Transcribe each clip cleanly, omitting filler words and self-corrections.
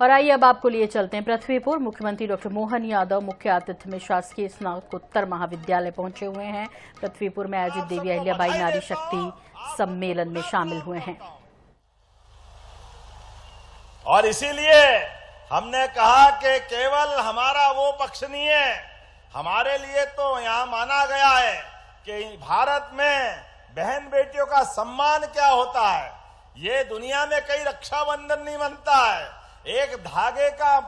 और आइए अब आपको लिए चलते हैं पृथ्वीपुर। मुख्यमंत्री डॉक्टर मोहन यादव मुख्य आतिथ्य में शासकीय स्नातकोत्तर महाविद्यालय पहुंचे हुए हैं। पृथ्वीपुर में आयोजित देवी अहिल्याबाई नारी शक्ति सम्मेलन में शामिल हुए हैं और इसीलिए हमने कहा कि केवल हमारा वो पक्ष नहीं है, हमारे लिए तो यहाँ माना गया है कि भारत में बहन बेटियों का सम्मान क्या होता है। ये दुनिया में कई रक्षाबंधन नहीं बनता है, एक धागे का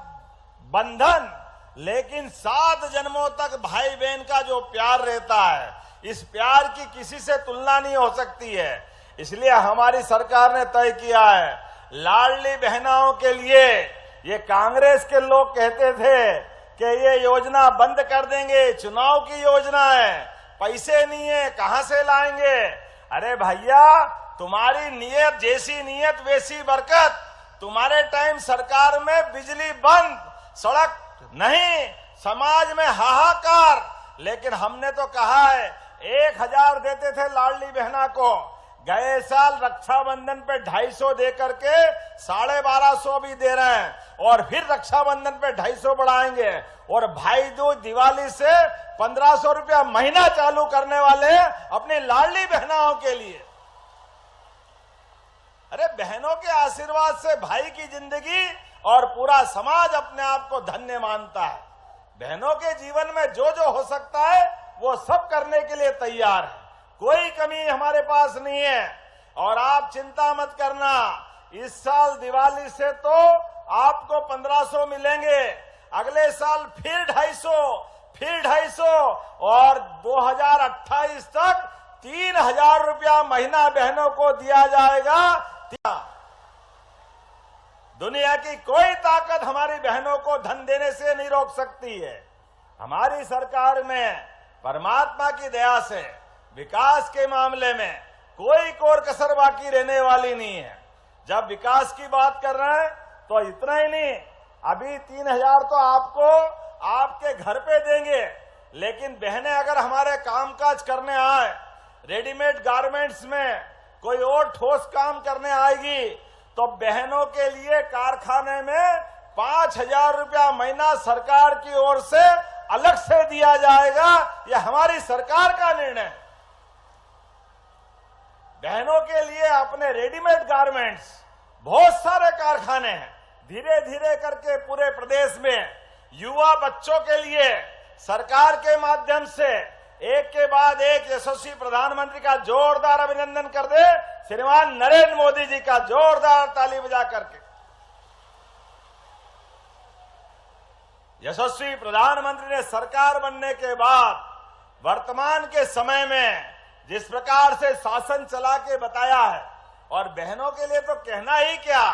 बंधन, लेकिन 7 जन्मों तक भाई बहन का जो प्यार रहता है, इस प्यार की किसी से तुलना नहीं हो सकती है। इसलिए हमारी सरकार ने तय किया है लाडली बहनाओं के लिए। ये कांग्रेस के लोग कहते थे कि ये योजना बंद कर देंगे, चुनाव की योजना है, पैसे नहीं है, कहां से लाएंगे। अरे भैया, तुम्हारी नीयत जैसी नीयत वैसी बरकत। तुम्हारे टाइम सरकार में बिजली बंद, सड़क नहीं, समाज में हाहाकार, लेकिन हमने तो कहा है 1000 देते थे लाडली बहना को, गए साल रक्षाबंधन पे 250 दे करके 1250 भी दे रहे हैं और फिर रक्षाबंधन पे 250 बढ़ाएंगे और भाई दूज दिवाली से 1500 रुपया महीना चालू करने वाले हैं अपनी लाडली बहनाओं के लिए। अरे बहनों के आशीर्वाद से भाई की जिंदगी और पूरा समाज अपने आप को धन्य मानता है। बहनों के जीवन में जो जो हो सकता है वो सब करने के लिए तैयार है, कोई कमी हमारे पास नहीं है। और आप चिंता मत करना, इस साल दिवाली से तो आपको 1500 मिलेंगे, अगले साल फिर 250, फिर 250 और 2028 तक 3000 रुपया महीना बहनों को दिया जाएगा। दुनिया की कोई ताकत हमारी बहनों को धन देने से नहीं रोक सकती है। हमारी सरकार में परमात्मा की दया से विकास के मामले में कोई कोर कसर बाकी रहने वाली नहीं है। जब विकास की बात कर रहे हैं तो इतना ही नहीं, अभी 3000 तो आपको आपके घर पे देंगे, लेकिन बहनें अगर हमारे कामकाज करने आए, रेडीमेड गारमेंट्स में कोई और ठोस काम करने आएगी, तो बहनों के लिए कारखाने में 5000 रुपया महीना सरकार की ओर से अलग से दिया जाएगा। यह हमारी सरकार का निर्णय है। बहनों के लिए अपने रेडीमेड गारमेंट्स बहुत सारे कारखाने हैं, धीरे धीरे करके पूरे प्रदेश में युवा बच्चों के लिए सरकार के माध्यम से एक के बाद एक यशस्वी प्रधानमंत्री का जोरदार अभिनंदन कर दे श्रीमान नरेंद्र मोदी जी का, जोरदार ताली बजा करके। यशस्वी प्रधानमंत्री ने सरकार बनने के बाद वर्तमान के समय में जिस प्रकार से शासन चला के बताया है, और बहनों के लिए तो कहना ही क्या,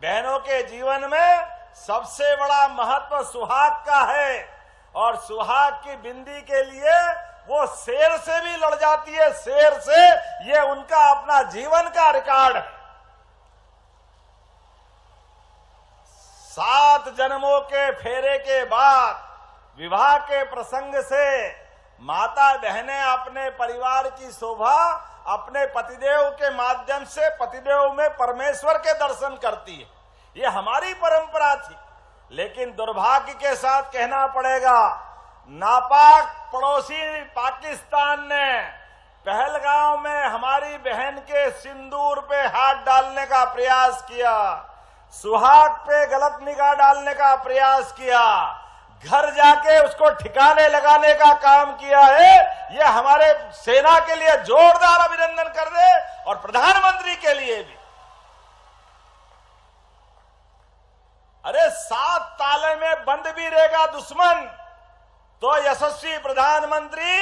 बहनों के जीवन में सबसे बड़ा महत्व सुहाग का है और सुहाग की बिंदी के लिए वो शेर से भी लड़ जाती है, शेर से। ये उनका अपना जीवन का रिकॉर्ड है। 7 जन्मों के फेरे के बाद विवाह के प्रसंग से माता बहनें अपने परिवार की शोभा अपने पतिदेव के माध्यम से पतिदेव में परमेश्वर के दर्शन करती है। ये हमारी परंपरा थी, लेकिन दुर्भाग्य के साथ कहना पड़ेगा, नापाक पड़ोसी पाकिस्तान ने पहलगांव में हमारी बहन के सिंदूर पे हाथ डालने का प्रयास किया, सुहाग पे गलत निगाह डालने का प्रयास किया, घर जाके उसको ठिकाने लगाने का काम किया है। ये हमारे सेना के लिए जोरदार अभिनंदन कर दे और प्रधानमंत्री के लिए भी। अरे 7 ताले में बंद भी रहेगा दुश्मन, तो यशस्वी प्रधानमंत्री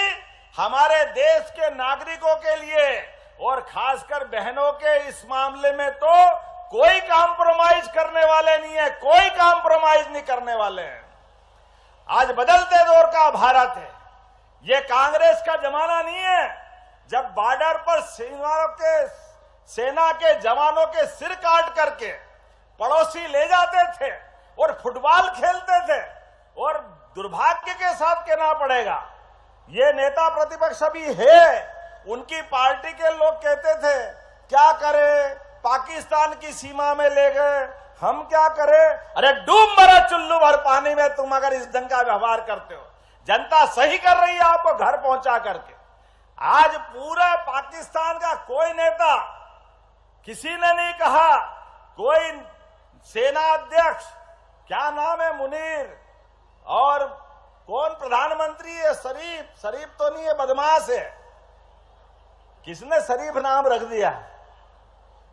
हमारे देश के नागरिकों के लिए और खासकर बहनों के इस मामले में तो कोई कॉम्प्रोमाइज करने वाले नहीं है, कोई कॉम्प्रोमाइज नहीं करने वाले हैं। आज बदलते दौर का भारत है, ये कांग्रेस का जमाना नहीं है जब बॉर्डर पर सेना के जवानों के सिर काट करके पड़ोसी ले जाते थे और फुटबॉल खेलते थे। और दुर्भाग्य के साथ कहना पड़ेगा, ये नेता प्रतिपक्ष अभी है, उनकी पार्टी के लोग कहते थे क्या करे, पाकिस्तान की सीमा में ले गए, हम क्या करें? अरे डूब मरो चुल्लू भर पानी में तुम अगर इस ढंग का व्यवहार करते हो। जनता सही कर रही है आपको घर पहुंचा करके। आज पूरा पाकिस्तान का कोई नेता, किसी ने नहीं कहा, कोई सेना अध्यक्ष, क्या नाम है, मुनीर, और कौन प्रधानमंत्री है, शरीफ तो नहीं है, बदमाश है, किसने शरीफ नाम रख दिया?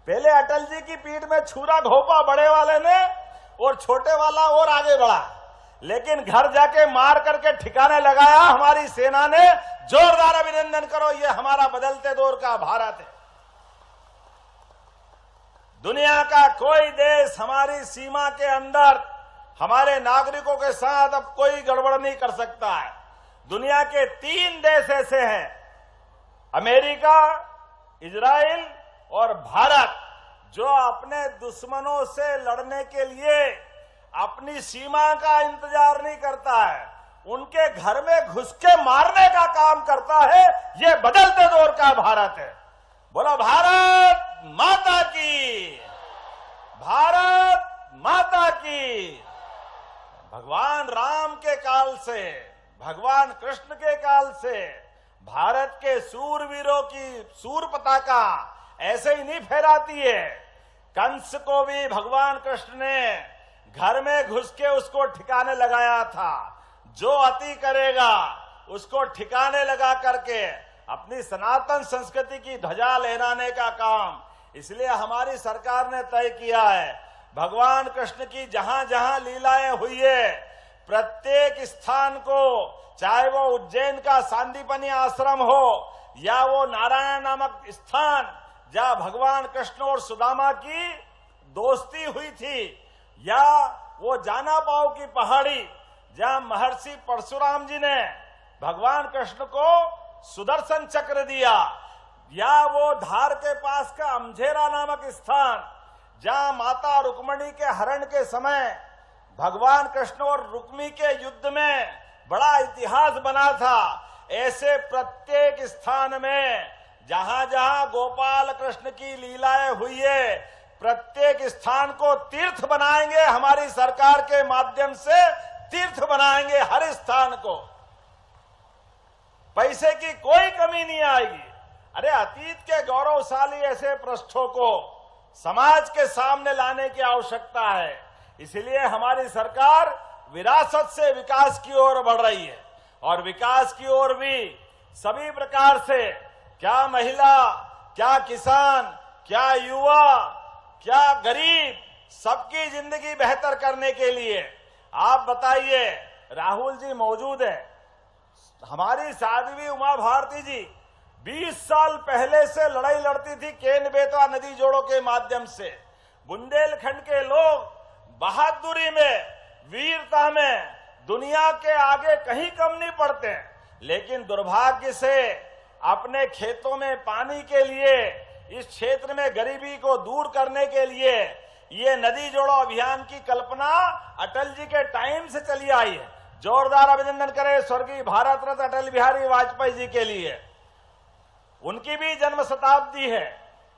पहले अटल जी की पीठ में छुरा घोपा बड़े वाले ने, और छोटे वाला और आगे बढ़ा, लेकिन घर जाके मार करके ठिकाने लगाया हमारी सेना ने। जोरदार अभिनंदन करो, ये हमारा बदलते दौर का भारत है। दुनिया का कोई देश हमारी सीमा के अंदर हमारे नागरिकों के साथ अब कोई गड़बड़ नहीं कर सकता है। दुनिया के 3 देश ऐसे हैं, अमेरिका, इजराइल और भारत, जो अपने दुश्मनों से लड़ने के लिए अपनी सीमा का इंतजार नहीं करता है, उनके घर में घुस के मारने का काम करता है। ये बदलते दौर का भारत है। बोलो भारत माता की, भारत माता की। भगवान राम के काल से, भगवान कृष्ण के काल से भारत के सूरवीरों की सूर पताका ऐसे ही नहीं फहराती है। कंस को भी भगवान कृष्ण ने घर में घुस के उसको ठिकाने लगाया था। जो अति करेगा उसको ठिकाने लगा करके अपनी सनातन संस्कृति की ध्वजा लहराने का काम, इसलिए हमारी सरकार ने तय किया है। भगवान कृष्ण की जहां जहां लीलाएं हुई है, प्रत्येक स्थान को, चाहे वो उज्जैन का सांदीपनि आश्रम हो या वो नारायण नामक स्थान जहां भगवान कृष्ण और सुदामा की दोस्ती हुई थी, या वो जाना पाओ की पहाड़ी जहां महर्षि परशुराम जी ने भगवान कृष्ण को सुदर्शन चक्र दिया, या वो धार के पास का अमझेरा नामक स्थान जहां माता रुक्मिणी के हरण के समय भगवान कृष्ण और रुक्मी के युद्ध में बड़ा इतिहास बना था। ऐसे प्रत्येक स्थान में जहां जहां गोपाल कृष्ण की लीलाएं हुई है, प्रत्येक स्थान को तीर्थ बनाएंगे। हमारी सरकार के माध्यम से तीर्थ बनाएंगे हर स्थान को। पैसे की कोई कमी नहीं आएगी। अरे अतीत के गौरवशाली ऐसे पृष्ठों को समाज के सामने लाने की आवश्यकता है। इसलिए हमारी सरकार विरासत से विकास की ओर बढ़ रही है, और विकास की ओर भी सभी प्रकार से, क्या महिला, क्या किसान, क्या युवा, क्या गरीब, सबकी जिंदगी बेहतर करने के लिए। आप बताइए, राहुल जी मौजूद है, हमारी साध्वी उमा भारती जी 20 साल पहले से लड़ाई लड़ती थी केन बेतवा नदी जोड़ों के माध्यम से। बुंदेलखंड के लोग बहादुरी में, वीरता में दुनिया के आगे कहीं कम नहीं पड़ते, लेकिन दुर्भाग्य से अपने खेतों में पानी के लिए, इस क्षेत्र में गरीबी को दूर करने के लिए ये नदी जोड़ो अभियान की कल्पना अटल जी के टाइम से चली आई है। जोरदार अभिनंदन करें स्वर्गीय भारत रत्न अटल बिहारी वाजपेयी जी के लिए। उनकी भी जन्म शताब्दी है,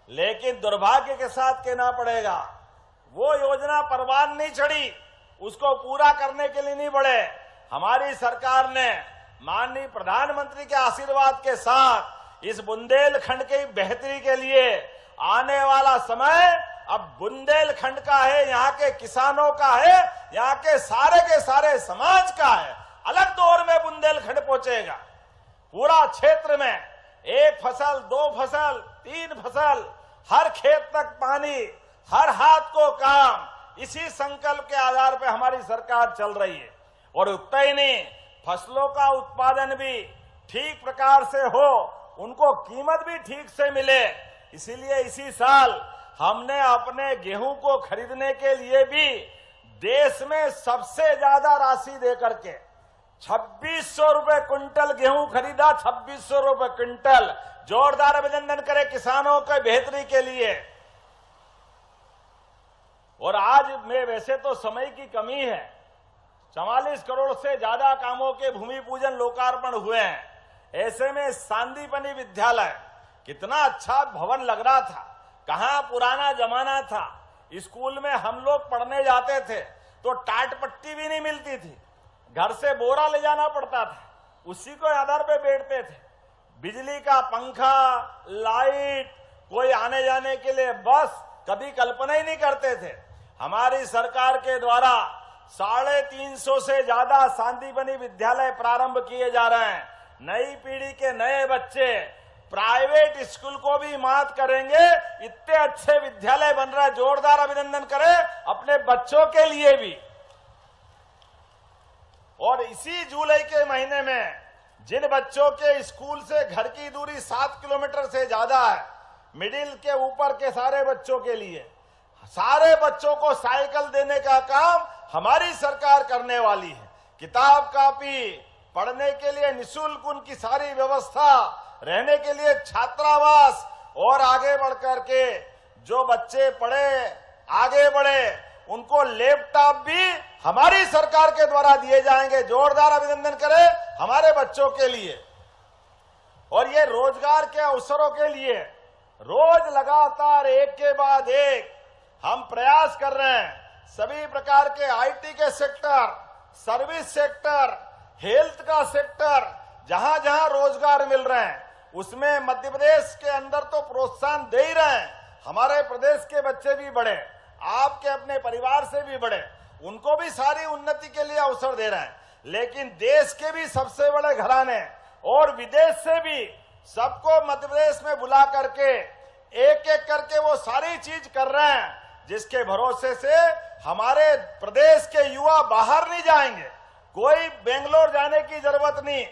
लेकिन दुर्भाग्य के साथ कहना पड़ेगा, वो योजना परवान नहीं चढ़ी, उसको पूरा करने के लिए नहीं बढ़े। हमारी सरकार ने माननीय प्रधानमंत्री के आशीर्वाद के साथ इस बुंदेलखंड की बेहतरी के लिए आने वाला समय अब बुंदेलखंड का है, यहाँ के किसानों का है, यहाँ के सारे समाज का है। अलग दौर में बुंदेलखंड पहुंचेगा। पूरा क्षेत्र में 1 फसल, 2 फसल, 3 फसल, हर खेत तक पानी, हर हाथ को काम, इसी संकल्प के आधार पर हमारी सरकार चल रही है। और उतना ही नहीं, फसलों का उत्पादन भी ठीक प्रकार से हो, उनको कीमत भी ठीक से मिले। इसीलिए इसी साल हमने अपने गेहूं को खरीदने के लिए भी देश में सबसे ज्यादा राशि देकर के 2600 रुपए क्विंटल गेहूं खरीदा। 2600 रुपए क्विंटल। जोरदार अभिनंदन करें किसानों के बेहतरी के लिए। और आज में वैसे तो समय की कमी है, 44 करोड़ से ज्यादा कामों के भूमि पूजन लोकार्पण हुए हैं। ऐसे में सांदीपनि विद्यालय कितना अच्छा भवन लग रहा था, कहां पुराना जमाना था। स्कूल में हम लोग पढ़ने जाते थे तो टाट पट्टी भी नहीं मिलती थी, घर से बोरा ले जाना पड़ता था, उसी को आधार पे बैठते थे। बिजली का पंखा, लाइट, कोई आने जाने के लिए बस कभी कल्पना ही नहीं करते थे। हमारी सरकार के द्वारा 350 से ज्यादा शांतिबनी विद्यालय प्रारंभ किए जा रहे हैं। नई पीढ़ी के नए बच्चे प्राइवेट स्कूल को भी मात करेंगे, इतने अच्छे विद्यालय बन रहा है। जोरदार अभिनंदन करें अपने बच्चों के लिए भी। और इसी जुलाई के महीने में जिन बच्चों के स्कूल से घर की दूरी 7 किलोमीटर से ज्यादा है, मिडिल के ऊपर के सारे बच्चों के लिए, सारे बच्चों को साइकिल देने का काम हमारी सरकार करने वाली है। किताब कापी, पढ़ने के लिए निःशुल्क उनकी सारी व्यवस्था, रहने के लिए छात्रावास, और आगे बढ़कर के जो बच्चे पढ़े आगे बढ़े उनको लैपटॉप भी हमारी सरकार के द्वारा दिए जाएंगे। जोरदार अभिनंदन करें हमारे बच्चों के लिए। और ये रोजगार के अवसरों के लिए रोज लगातार एक के बाद एक हम प्रयास कर रहे हैं। सभी प्रकार के आईटी के सेक्टर, सर्विस सेक्टर, हेल्थ का सेक्टर, जहां जहां रोजगार मिल रहे हैं उसमें मध्य प्रदेश के अंदर तो प्रोत्साहन दे ही रहे हैं। हमारे प्रदेश के बच्चे भी बढ़े, आपके अपने परिवार से भी बढ़े, उनको भी सारी उन्नति के लिए अवसर दे रहे हैं। लेकिन देश के भी सबसे बड़े घराने और विदेश से भी सबको मध्य प्रदेश में बुला करके एक एक करके वो सारी चीज कर रहे हैं, जिसके भरोसे से हमारे प्रदेश के युवा बाहर नहीं जाएंगे। कोई बेंगलोर जाने की जरूरत नहीं,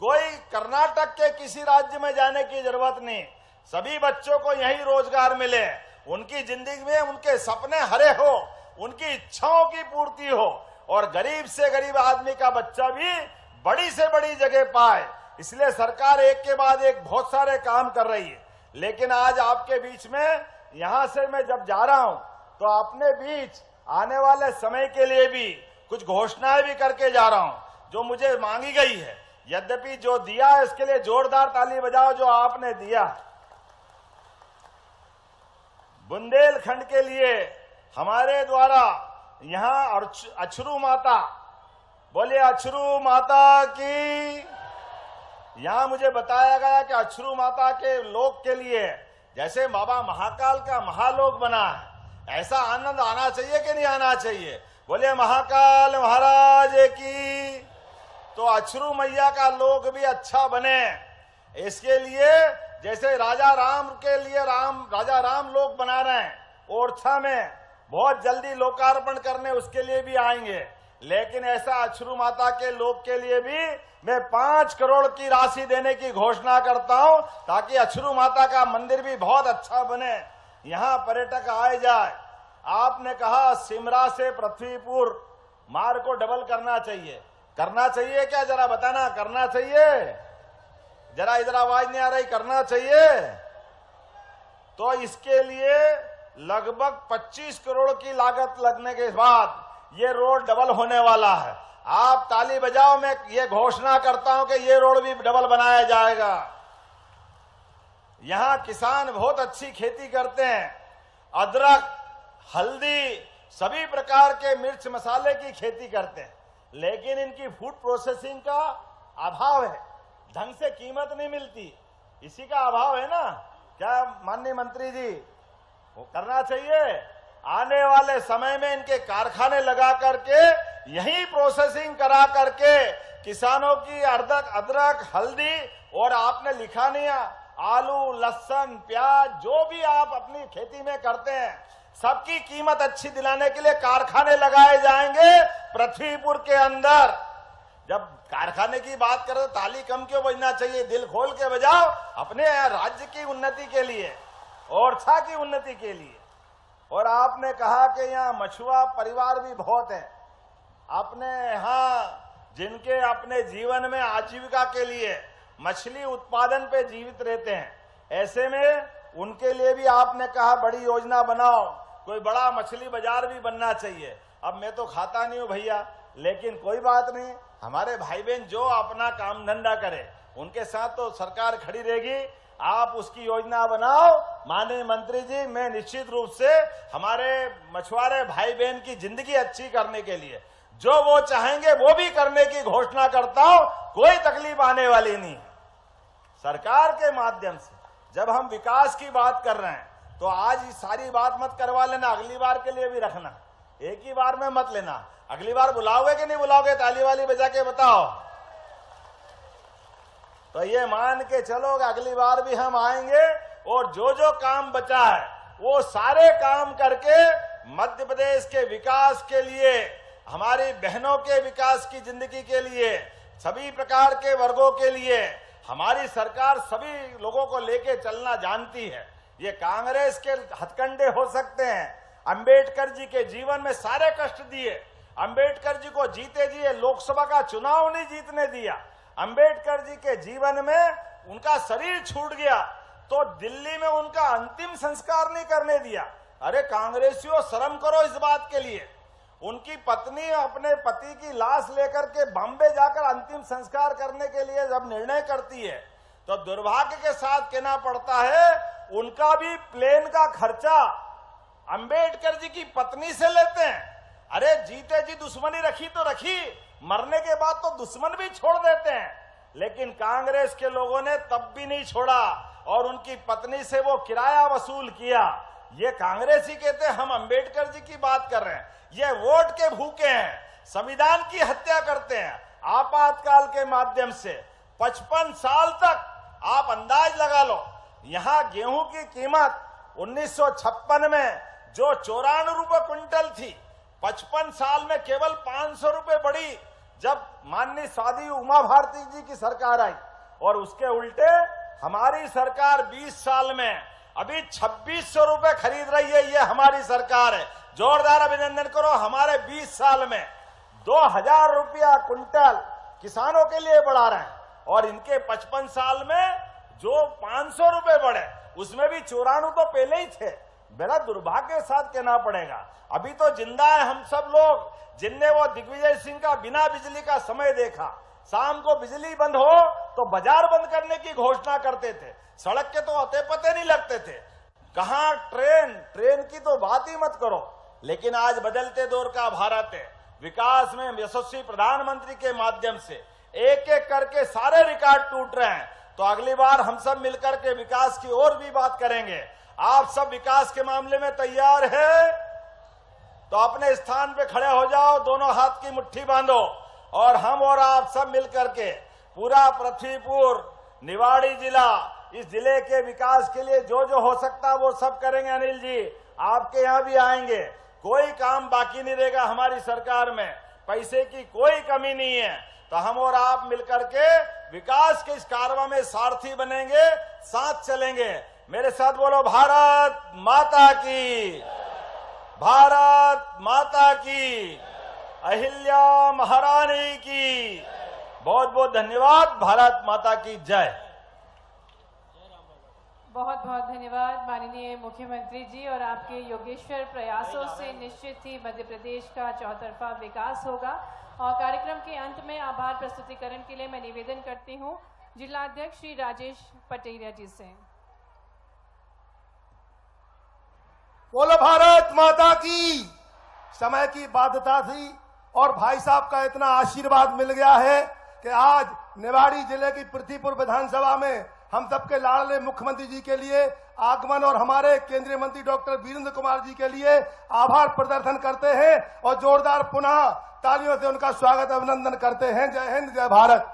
कोई कर्नाटक के किसी राज्य में जाने की जरूरत नहीं। सभी बच्चों को यही रोजगार मिले, उनकी जिंदगी में उनके सपने हरे हो, उनकी इच्छाओं की पूर्ति हो, और गरीब से गरीब आदमी का बच्चा भी बड़ी से बड़ी जगह पाए। इसलिए सरकार एक के बाद एक बहुत सारे काम कर रही है। लेकिन आज आपके बीच में यहां से मैं जब जा रहा हूं तो अपने बीच आने वाले समय के लिए भी कुछ घोषणाएं भी करके जा रहा हूं जो मुझे मांगी गई है। यद्यपि जो दिया है इसके लिए जोरदार ताली बजाओ जो आपने दिया। बुंदेलखंड के लिए हमारे द्वारा यहां अछरू माता, बोलिए अछरू माता की। यहां मुझे बताया गया कि अछरू माता के लोक के लिए जैसे बाबा महाकाल का महालोक बना है, ऐसा आनंद आना चाहिए कि नहीं आना चाहिए? बोलिए महाकाल महाराज की। तो अछरू मैया का लोक भी अच्छा बने, इसके लिए जैसे राजा राम के लिए राजा राम लोक बना रहे हैं, ओरछा में बहुत जल्दी लोकार्पण करने उसके लिए भी आएंगे। लेकिन ऐसा अछरू माता के लोक के लिए भी मैं 5 करोड़ की राशि देने की घोषणा करता हूं, ताकि अछरू माता का मंदिर भी बहुत अच्छा बने, यहां पर्यटक आए जाए। आपने कहा सिमरा से पृथ्वीपुर मार्ग को डबल करना चाहिए, करना चाहिए क्या? जरा बताना, करना चाहिए? जरा इधर आवाज नहीं आ रही, करना चाहिए? तो इसके लिए लगभग 25 करोड़ की लागत लगने के बाद ये रोड डबल होने वाला है। आप ताली बजाओ, मैं ये घोषणा करता हूं कि ये रोड भी डबल बनाया जाएगा। यहां किसान बहुत अच्छी खेती करते हैं, अदरक, हल्दी, सभी प्रकार के मिर्च मसाले की खेती करते हैं, लेकिन इनकी फूड प्रोसेसिंग का अभाव है, ढंग से कीमत नहीं मिलती, इसी का अभाव है ना। क्या माननीय मंत्री जी, वो करना चाहिए। आने वाले समय में इनके कारखाने लगा करके यही प्रोसेसिंग करा करके किसानों की अदरक, हल्दी, और आपने लिखा नहीं आलू, लहसुन, प्याज, जो भी आप अपनी खेती में करते हैं, सबकी कीमत अच्छी दिलाने के लिए कारखाने लगाए जाएंगे पृथ्वीपुर के अंदर। जब कारखाने की बात करें तो ताली कम क्यों बजना चाहिए, दिल खोल के बजाओ, अपने राज्य की उन्नति के लिए, ओरछा की उन्नति के लिए। और आपने कहा कि यहाँ मछुआ परिवार भी बहुत हैं, अपने यहाँ जिनके अपने जीवन में आजीविका के लिए मछली उत्पादन पे जीवित रहते हैं, ऐसे में उनके लिए भी आपने कहा बड़ी योजना बनाओ, कोई बड़ा मछली बाजार भी बनना चाहिए। अब मैं तो खाता नहीं हूं भैया, लेकिन कोई बात नहीं, हमारे भाई बहन जो अपना काम धंधा करे उनके साथ तो सरकार खड़ी रहेगी। आप उसकी योजना बनाओ। माननीय मंत्री जी, मैं निश्चित रूप से हमारे मछुआरे भाई बहन की जिंदगी अच्छी करने के लिए जो वो चाहेंगे वो भी करने की घोषणा करता हूं। कोई तकलीफ आने वाली नहीं। सरकार के माध्यम से जब हम विकास की बात कर रहे हैं तो आज ये सारी बात मत करवा लेना, अगली बार के लिए भी रखना। एक ही बार में मत लेना। अगली बार बुलाओगे कि नहीं बुलाओगे? ताली वाली बजा के बताओ। तो ये मान के चलो कि अगली बार भी हम आएंगे और जो जो काम बचा है वो सारे काम करके मध्य प्रदेश के विकास के लिए, हमारी बहनों के विकास की जिंदगी के लिए, सभी प्रकार के वर्गों के लिए हमारी सरकार सभी लोगों को लेके चलना जानती है। ये कांग्रेस के हथकंडे हो सकते हैं। अंबेडकर जी के जीवन में सारे कष्ट दिए। अंबेडकर जी को जीते जी लोकसभा का चुनाव नहीं जीतने दिया। अंबेडकर जी के जीवन में उनका शरीर छूट गया तो दिल्ली में उनका अंतिम संस्कार नहीं करने दिया। अरे कांग्रेसियों, शर्म करो इस बात के लिए। उनकी पत्नी अपने पति की लाश लेकर के बॉम्बे जाकर अंतिम संस्कार करने के लिए जब निर्णय करती है तो दुर्भाग्य के साथ कहना पड़ता है उनका भी प्लेन का खर्चा अंबेडकर जी की पत्नी से लेते हैं। अरे जीते जी दुश्मनी रखी तो रखी, मरने के बाद तो दुश्मन भी छोड़ देते हैं। लेकिन कांग्रेस के लोगों ने तब भी नहीं छोड़ा और उनकी पत्नी से वो किराया वसूल किया। ये कांग्रेस ही कहते हैं हम अंबेडकर जी की बात कर रहे हैं। ये वोट के भूखे हैं, संविधान की हत्या करते हैं। आपातकाल के माध्यम से 55 साल तक आप अंदाज लगा लो, यहां गेहूं की कीमत 1956 में जो 94 रुपए क्विंटल थी, 55 साल में केवल 500 रुपए बढ़ी जब माननीय साध्वी उमा भारती जी की सरकार आई। और उसके उल्टे हमारी सरकार 20 साल में अभी 2600 रुपए खरीद रही है। ये हमारी सरकार है। जोरदार अभिनंदन करो। हमारे 20 साल में 2000 रुपया क्विंटल किसानों के लिए बढ़ा रहे हैं और इनके 55 साल में जो 500 रुपए बढ़े उसमें भी 94 तो पहले ही थे। बड़ा दुर्भाग्य के साथ कहना पड़ेगा। अभी तो जिंदा है हम सब लोग जिनने वो दिग्विजय सिंह का बिना बिजली का समय देखा। शाम को बिजली बंद हो तो बाजार बंद करने की घोषणा करते थे। सड़क के तो अते पते नहीं लगते थे। कहां ट्रेन की तो बात ही मत करो। लेकिन आज बदलते दौर का भारत है। विकास में यशस्वी प्रधानमंत्री के माध्यम से एक एक करके सारे रिकॉर्ड टूट रहे हैं। तो अगली बार हम सब मिलकर के विकास की और भी बात करेंगे। आप सब विकास के मामले में तैयार है तो अपने स्थान पे खड़े हो जाओ, दोनों हाथ की मुट्ठी बांधो और हम और आप सब मिलकर के पूरा पृथ्वीपुर, निवाड़ी जिला, इस जिले के विकास के लिए जो जो हो सकता है वो सब करेंगे। अनिल जी आपके यहाँ भी आएंगे। कोई काम बाकी नहीं रहेगा हमारी सरकार में। पैसे की कोई कमी नहीं है। तो हम और आप मिलकर के विकास के इस कारवां में सारथी बनेंगे, साथ चलेंगे। मेरे साथ बोलो भारत माता की, भारत माता की, अहिल्या महारानी की। बहुत बहुत धन्यवाद। भारत माता की जय। बहुत बहुत धन्यवाद माननीय मुख्यमंत्री जी। और आपके योगेश्वर प्रयासों से निश्चित ही मध्य प्रदेश का चौतरफा विकास होगा। और कार्यक्रम के अंत में आभार प्रस्तुतिकरण के लिए मैं निवेदन करती हूं जिला अध्यक्ष श्री राजेश पटेरिया जी से। बोलो भारत माता की। समय की बाध्यता थी और भाई साहब का इतना आशीर्वाद मिल गया है कि आज निवाड़ी जिले की पृथ्वीपुर विधानसभा में हम सबके लाडले मुख्यमंत्री जी के लिए आगमन और हमारे केंद्रीय मंत्री डॉक्टर वीरेंद्र कुमार जी के लिए आभार प्रदर्शन करते हैं और जोरदार पुनः तालियों से उनका स्वागत अभिनंदन करते हैं। जय हिंद, जय भारत।